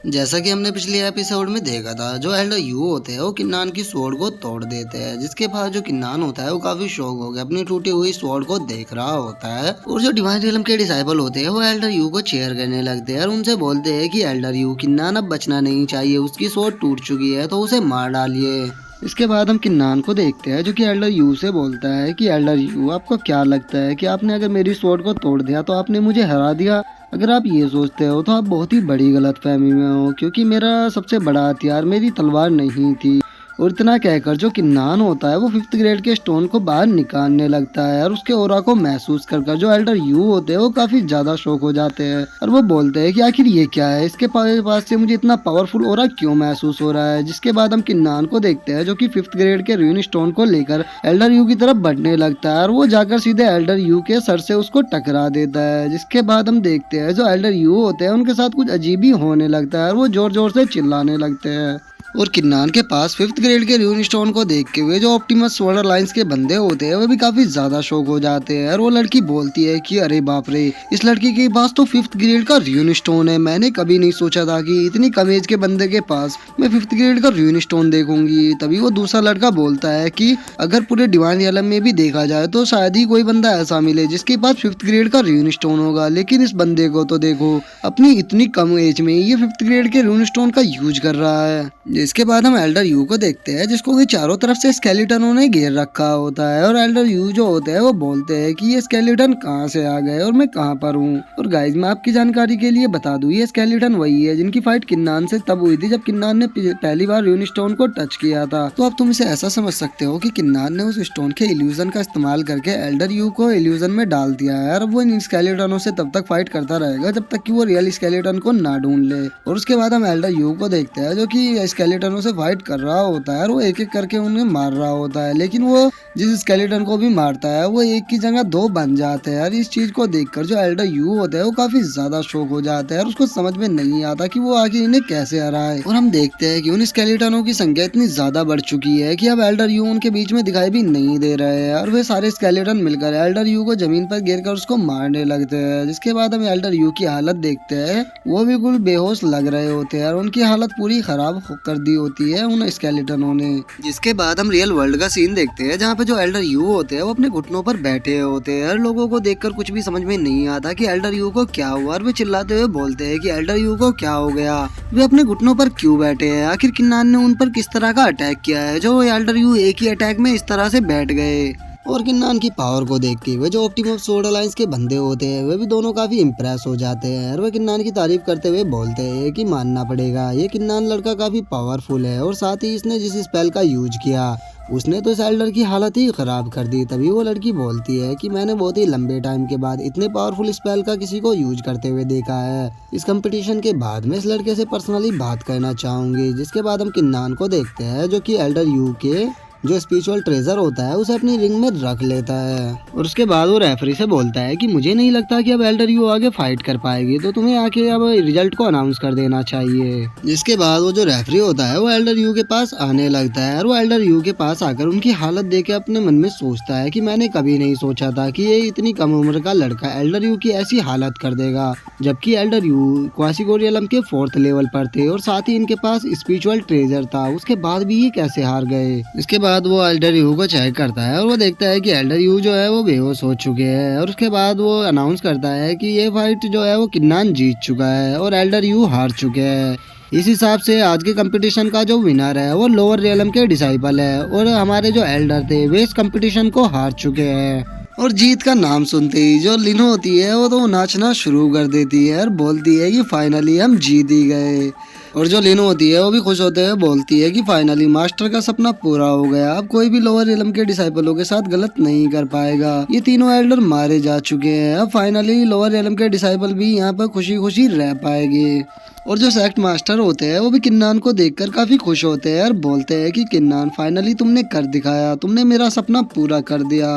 जैसा कि हमने पिछले एपिसोड में देखा था, जो एल्डर यू होते हैं वो किन्नान की स्वॉर्ड को तोड़ देते हैं, जिसके बाद जो किन्नान होता है वो काफी शौक हो गया अपनी टूटी हुई स्वॉर्ड को देख रहा होता है। और जो डिवाइन रियलम के डिसाइबल होते हैं वो एल्डर यू को चेयर करने लगते हैं और उनसे बोलते हैं कि एल्डर यू, किन्नान अब बचना नहीं चाहिए, उसकी स्वॉर्ड टूट चुकी है तो उसे मार डालिए। इसके बाद हम किन्नान को देखते हैं जो कि एल्डर यू से बोलता है कि एल्डर यू, आपको क्या लगता है कि आपने अगर मेरी स्वॉर्ड को तोड़ दिया तो आपने मुझे हरा दिया? अगर आप ये सोचते हो तो आप बहुत ही बड़ी गलतफहमी में हो, क्योंकि मेरा सबसे बड़ा हथियार मेरी तलवार नहीं थी। और इतना कहकर जो किन्नान होता है वो 5th ग्रेड के स्टोन को बाहर निकालने लगता है और उसके ओरा को महसूस कर जो एल्डर यू होते हैं वो काफी ज्यादा शौक हो जाते हैं और वो बोलते हैं कि आखिर ये क्या है, इसके पास से मुझे इतना पावरफुल ओरा क्यों महसूस हो रहा है। जिसके बाद हम किन्नान को देखते हैं जो कि 5th ग्रेड के रूइन स्टोन को लेकर एल्डर यू की तरफ बढ़ने लगता है और वो जाकर सीधे एल्डर यू के सर से उसको टकरा देता है। जिसके बाद हम देखते हैं जो एल्डर यू होते हैं उनके साथ कुछ अजीब ही होने लगता है और वो जोर जोर से चिल्लाने लगते हैं। और किन्नान के पास 5th ग्रेड के रून स्टोन को देख के हुए जो ऑप्टिमस सोलर लाइंस के बंदे होते हैं वो भी काफी ज्यादा शौक हो जाते हैं और वो लड़की बोलती है कि अरे बाप रे, इस लड़की के पास तो 5th ग्रेड का रून स्टोन है, मैंने कभी नहीं सोचा था कि इतनी कम एज के बंदे के पास मैं 5th ग्रेड का रून स्टोन देखूंगी। तभी वो दूसरा लड़का बोलता है कि अगर पूरे डिवाइन रियलम में भी देखा जाए तो शायद ही कोई बंदा ऐसा मिले जिसके पास 5th ग्रेड का रून स्टोन होगा, लेकिन इस बंदे को तो देखो, अपनी इतनी कम एज में ये 5th ग्रेड के रून स्टोन का यूज कर रहा है। इसके बाद हम एल्डर यू को देखते हैं जिसको कि चारों तरफ से स्केलेटनों ने घेर रखा होता है और एल्डर यू जो होते हैं वो बोलते हैं कि ये स्केलेटन कहाँ से आ गए और मैं कहाँ पर हूँ। और गाइज, मैं आपकी जानकारी के लिए बता दूं, ये स्केलेटन वही है जिनकी फाइट किन्नान से तब हुई थी जब किन्नान ने पहली बार रून स्टोन को टच किया था। तो अब तुम इसे ऐसा समझ सकते हो कि किन्नान ने उस स्टोन के इल्यूजन का इस्तेमाल करके एल्डर यू को इल्यूजन में डाल दिया है और वो इन स्केलेटनों से तब तक फाइट करता रहेगा जब तक कि वो रियल स्केलेटन को ना ढूंढ ले। और उसके बाद हम एल्डर यू को देखते हैं जो कि स्केलेटनों से फाइट कर रहा होता है और वो एक एक करके उन्हें मार रहा होता है, लेकिन वो जिस स्केलेटन को भी मारता है वो एक की जगह दो बन जाते हैं। और इस चीज को देखकर जो एल्डर यू होता है वो काफी ज्यादा शौक हो जाता है और उसको समझ में नहीं आता कि वो आगे इन्हें कैसे हराए। और हम देखते हैं कि उन स्केलेटनों की संख्या इतनी ज्यादा बढ़ चुकी है कि अब एल्डर यू उनके बीच में दिखाई भी नहीं दे रहे हैं और वे सारे स्केलेटन मिलकर एल्डर यू को जमीन पर गिर कर उसको मारने लगते हैं। जिसके बाद हम एल्डर यू की हालत देखते हैं, वो बिल्कुल बेहोश लग रहे होते हैं और उनकी हालत पूरी खराब कर दी होती है उन स्केलेटनों ने। जिसके बाद हम रियल वर्ल्ड का सीन देखते हैं जहाँ पे जो एल्डर यू होते हैं वो अपने घुटनों पर बैठे होते हैं और लोगों को देखकर कुछ भी समझ में नहीं आता कि एल्डर यू को क्या हुआ और वे चिल्लाते हुए बोलते हैं कि एल्डर यू को क्या हो गया, वे अपने घुटनों पर क्यों बैठे हैं, आखिर किन्नान ने उन पर किस तरह का अटैक किया है जो एल्डर यू एक ही अटैक में इस तरह से बैठ गए। और किन्नान की पावर को देखते हुए जो ऑप्टिमस सोड अलायंस के बंदे होते हैं वे भी दोनों काफी इम्प्रेस हो जाते हैं और वे किन्नान की तारीफ करते हुए बोलते हैं कि मानना पड़ेगा, ये किन्नान लड़का काफी पावरफुल है और साथ ही इसने जिस स्पेल का यूज किया उसने तो इस एल्डर की हालत ही खराब कर दी। तभी वो लड़की बोलती है कि मैंने बहुत ही लंबे टाइम के बाद इतने पावरफुल स्पेल का किसी को यूज करते हुए देखा है। इस कंपटीशन के बाद मैं इस लड़के से पर्सनली बात करना चाहूंगी। जिसके बाद हम किन्नान को देखते हैं जो कि एल्डर यू के जो स्पिरिचुअल ट्रेजर होता है उसे अपनी रिंग में रख लेता है और उसके बाद वो रेफरी से बोलता है कि मुझे नहीं लगता कि अब एल्डर यू आगे फाइट कर पाएगी, तो तुम्हें आके अब रिजल्ट को अनाउंस कर देना चाहिए। जिसके बाद वो जो रेफरी होता है वो एल्डर यू के पास आने लगता है और वो एल्डर यू के पास आकर उनकी हालत देख के अपने मन में सोचता है कि मैंने कभी नहीं सोचा था कि ये इतनी कम उम्र का लड़का एल्डर यू की ऐसी हालत कर देगा, जबकि एल्डर यू क्वासिगो रियलम के 4th लेवल पर थे और साथ ही इनके पास स्पिरिचुअल ट्रेजर था, उसके बाद भी ये कैसे हार गए। इसके बाद वो एल्डर यू को चेक करता है और वो देखता है कि एल्डर यू जो है वो बेहोश हो चुके हैं और उसके बाद वो अनाउंस करता है कि ये फाइट जो है वो किन्नान जीत चुका है और एल्डर यू हार चुके हैं। इस हिसाब से आज के कंपटीशन का जो विनर है वो लोअर रियलम के डिसाइपल है और हमारे जो एल्डर थे वे इस कंपटीशन को हार चुके हैं। और जीत का नाम सुनते ही जो लिनो होती है वो तो नाचना शुरू कर देती है और बोलती है कि फाइनली हम जीत ही गए। और जो लिनो होती है वो भी खुश होते हुए बोलती है कि फाइनली मास्टर का सपना पूरा हो गया, अब कोई भी लोअर रियलम के डिसाइपलों के साथ गलत नहीं कर पाएगा, ये तीनों एल्डर मारे जा चुके हैं, अब फाइनली लोअर रियलम के डिसाइपल भी यहाँ पर खुशी खुशी रह पाएंगे। और जो सेक्ट मास्टर होते हैं वो भी किन्नान को देखकर काफी खुश होते हैं और बोलते हैं कि किन्नान फाइनली तुमने कर दिखाया, तुमने मेरा सपना पूरा कर दिया।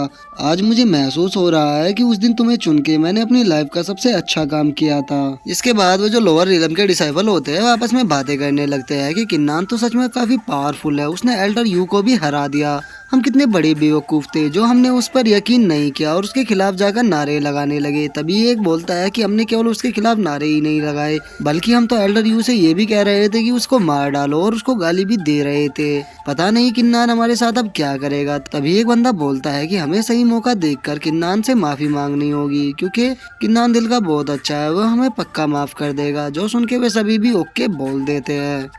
आज मुझे महसूस हो रहा है कि उस दिन तुम्हें चुन के मैंने अपनी लाइफ का सबसे अच्छा काम किया था। इसके बाद वो जो लोअर रियलम के डिसाइपल होते हैं वो आपस में बातें करने लगते हैं कि किन्नान तो सच में काफी पावरफुल है, उसने एल्डर यू को भी हरा दिया हम कितने बड़े बेवकूफ थे जो हमने उस पर यकीन नहीं किया और उसके खिलाफ जाकर नारे लगाने लगे। तभी एक बोलता है कि हमने केवल उसके खिलाफ नारे ही नहीं लगाए बल्कि हम तो एल्डर यू से ये भी कह रहे थे कि उसको मार डालो और उसको गाली भी दे रहे थे। पता नहीं किन्नान हमारे साथ अब क्या करेगा। तभी एक बंदा बोलता है कि हमें सही मौका देखकर किन्नान से माफी मांगनी होगी क्योंकि किन्नान दिल का बहुत अच्छा है, वो हमें पक्का माफ कर देगा। जो सुन के वे सभी भी ओके बोल देते हैं।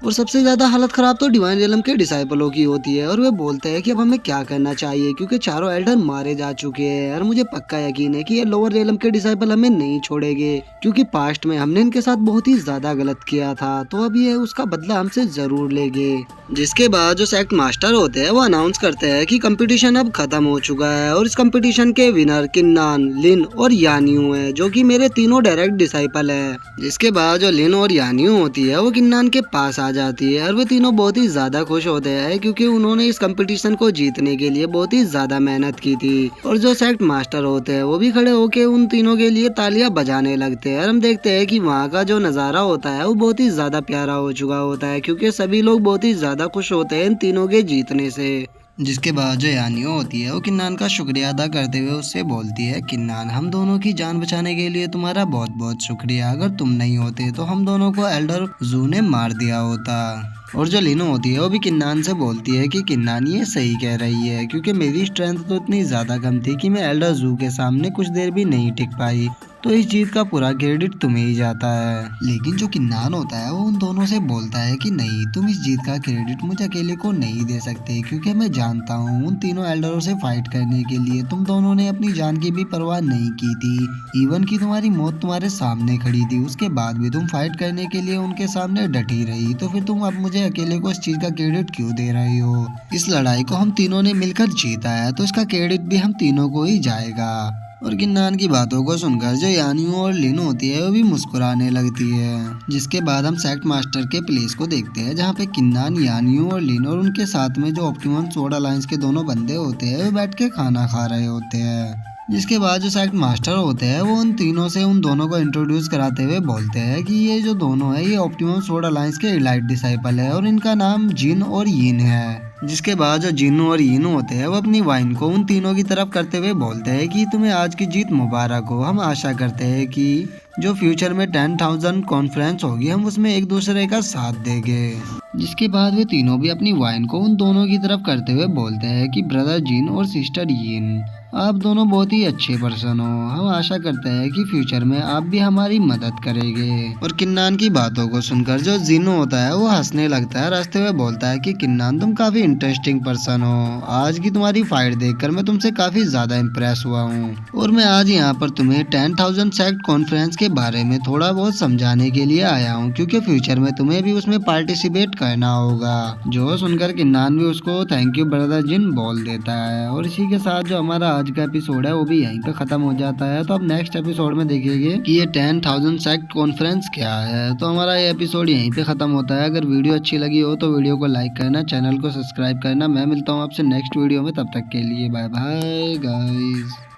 और सबसे ज्यादा हालत खराब तो डिवाइन रियलम के डिसाइपलों की होती है और वे बोलते हैं कि अब हमें क्या करना चाहिए क्योंकि चारों एल्डर मारे जा चुके हैं और मुझे पक्का यकीन है कि ये लोअर रियलम के डिसाइपल हमें नहीं छोड़ेंगे क्योंकि पास्ट में हमने इनके साथ बहुत ही ज्यादा गलत किया था, तो अब ये उसका बदला हमसे जरूर लेंगे। जिसके बाद जो सेक्ट मास्टर होते हैं वो अनाउंस करते हैं कि कंपटीशन अब खत्म हो चुका है और इस कंपटीशन के विनर किन्नान, लिन और यानियो है जो कि मेरे तीनों डायरेक्ट डिसाइपल है। जिसके बाद जो लिन और यानियो होती है वो किन्नान के पास आ जाती है और वे तीनों बहुत ही ज्यादा खुश होते हैं क्योंकि उन्होंने इस कंपटीशन को जीतने के लिए बहुत ही ज्यादा मेहनत की थी। और जो सेक्ट मास्टर होते हैं वो भी खड़े होके उन तीनों के लिए तालियां बजाने लगते हैं और हम देखते हैं कि वहाँ का जो नज़ारा होता है वो बहुत ही ज्यादा प्यारा हो चुका होता है क्योंकि सभी लोग बहुत ही ज्यादा खुश होते हैं इन तीनों के जीतने से। जिसके बाद जो यानियो होती है वो किन्नान का शुक्रिया अदा करते हुए उससे बोलती है, किन्नान हम दोनों की जान बचाने के लिए तुम्हारा बहुत बहुत शुक्रिया, अगर तुम नहीं होते तो हम दोनों को एल्डर जू ने मार दिया होता। और जो लिनो होती है वो भी किन्नान से बोलती है कि किन्नान ये सही कह रही है क्योंकि मेरी स्ट्रेंथ तो इतनी ज्यादा कम थी कि मैं एल्डर जू के सामने कुछ देर भी नहीं टिक पाई, तो इस जीत का पूरा क्रेडिट तुम्हें ही जाता है। लेकिन जो किन्नान होता है वो उन दोनों से बोलता है कि नहीं, तुम इस जीत का क्रेडिट मुझे अकेले को नहीं दे सकते क्योंकि मैं जानता हूँ उन तीनों एल्डरों से फाइट करने के लिए तुम दोनों ने अपनी जान की भी परवाह नहीं की थी। इवन की तुम्हारी मौत तुम्हारे सामने खड़ी थी, उसके बाद भी तुम फाइट करने के लिए उनके सामने डटी रही, तो फिर तुम अब मुझे अकेले को इस चीज का क्रेडिट क्यों दे रही हो। इस लड़ाई को हम तीनों ने मिलकर जीता है तो इसका क्रेडिट भी हम तीनों को ही जाएगा। और किन्नान की बातों को सुनकर जो यानियो और लिन होती है वो भी मुस्कुराने लगती है। जिसके बाद हम सेक्ट मास्टर के प्लेस को देखते हैं जहाँ पे किन्नान, यानियो और लिन और उनके साथ में जो ऑप्टिमम सोड अलायंस के दोनों बंदे होते हैं वो बैठ के खाना खा रहे होते हैं। जिसके बाद जो सेक्ट मास्टर होते हैं वो उन तीनों से उन दोनों को इंट्रोड्यूस कराते हुए बोलते हैं कि ये जो दोनों है ये ऑप्टिमम सोड अलायंस के इलाइट डिसाइपल है और इनका नाम जिन और यिन है। जिसके बाद जो जिन और यिन होते हैं वो अपनी वाइन को उन तीनों की तरफ करते हुए बोलते हैं कि तुम्हें आज की जीत मुबारक हो, हम आशा करते हैं कि जो फ्यूचर में 10,000 कॉन्फ्रेंस होगी हम उसमें एक दूसरे का साथ देंगे। जिसके बाद वे तीनों भी अपनी वाइन को उन दोनों की तरफ करते हुए बोलते हैं कि ब्रदर जिन और सिस्टर यिन, आप दोनों बहुत ही अच्छे पर्सन हो, हम आशा करते हैं कि फ्यूचर में आप भी हमारी मदद करेंगे। और किन्नान की बातों को सुनकर जो जिनो होता है वो हंसने लगता है, हंसते हुए बोलता है कि किन्नान तुम काफी इंटरेस्टिंग पर्सन हो, आज की तुम्हारी फाइट देखकर मैं तुमसे काफी ज्यादा इम्प्रेस हुआ हूँ और मैं आज यहाँ पर तुम्हें 10,000 सेक्ट कॉन्फ्रेंस के बारे में थोड़ा बहुत समझाने के लिए आया हूँ क्योंकि फ्यूचर में तुम्हें भी उसमें पार्टिसिपेट करना होगा। जो सुनकर किन्नान भी उसको थैंक यू ब्रदर जिन बोल देता है। और इसी के साथ जो हमारा आज का एपिसोड है वो भी यहीं पे खत्म हो जाता है। तो अब नेक्स्ट एपिसोड में देखेंगे कि ये 10,000 सेक्ट कॉन्फ्रेंस क्या है। तो हमारा ये एपिसोड यहीं पे खत्म होता है। अगर वीडियो अच्छी लगी हो तो वीडियो को लाइक करना, चैनल को सब्सक्राइब करना। मैं मिलता हूँ आपसे नेक्स्ट वीडियो में, तब तक के लिए बाय बाय गाइस।